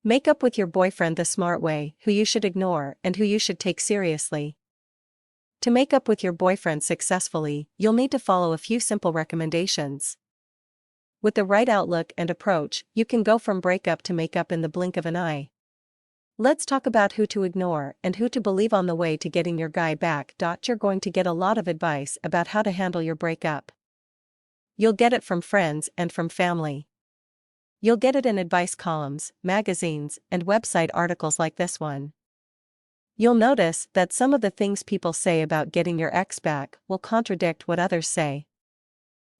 Make up with your boyfriend the smart way, who you should ignore and who you should take seriously. To make up with your boyfriend successfully, you'll need to follow a few simple recommendations. With the right outlook and approach, you can go from breakup to make up in the blink of an eye. Let's talk about who to ignore and who to believe on the way to getting your guy back. You're going to get a lot of advice about how to handle your breakup. You'll get it from friends and from family. You'll get it in advice columns, magazines, and website articles like this one. You'll notice that some of the things people say about getting your ex back will contradict what others say.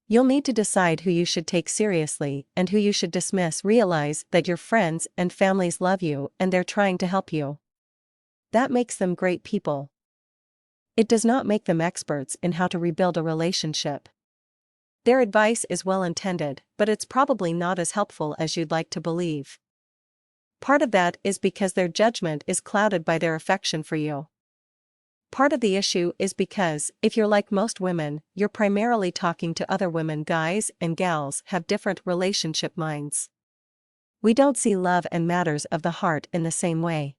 You'll need to decide who you should take seriously and who you should dismiss. Realize that your friends and families love you and they're trying to help you. That makes them great people. It does not make them experts in how to rebuild a relationship. Their advice is well intended, but it's probably not as helpful as you'd like to believe. Part of that is because their judgment is clouded by their affection for you. Part of the issue is because, if you're like most women, you're primarily talking to other women. Guys and gals have different relationship minds. We don't see love and matters of the heart in the same way.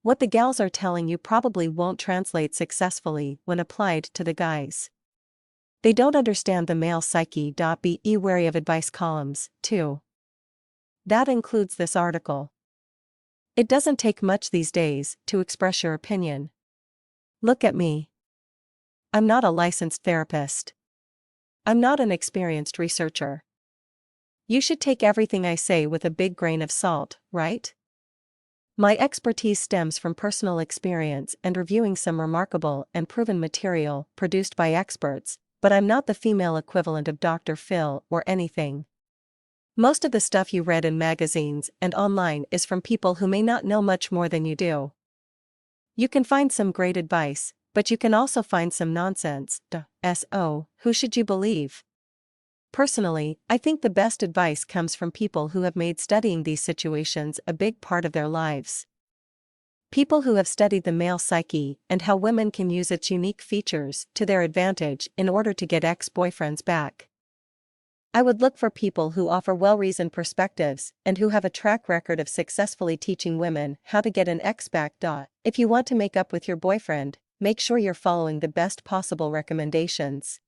What the gals are telling you probably won't translate successfully when applied to the guys. They don't understand the male psyche. Be wary of advice columns, too. That includes this article. It doesn't take much these days to express your opinion. Look at me. I'm not a licensed therapist. I'm not an experienced researcher. You should take everything I say with a big grain of salt, right? My expertise stems from personal experience and reviewing some remarkable and proven material produced by experts, but I'm not the female equivalent of Dr. Phil or anything. Most of the stuff you read in magazines and online is from people who may not know much more than you do. You can find some great advice, but you can also find some nonsense. So, who should you believe? Personally, I think the best advice comes from people who have made studying these situations a big part of their lives. People who have studied the male psyche and how women can use its unique features to their advantage in order to get ex-boyfriends back. I would look for people who offer well-reasoned perspectives and who have a track record of successfully teaching women how to get an ex back. If you want to make up with your boyfriend, make sure you're following the best possible recommendations.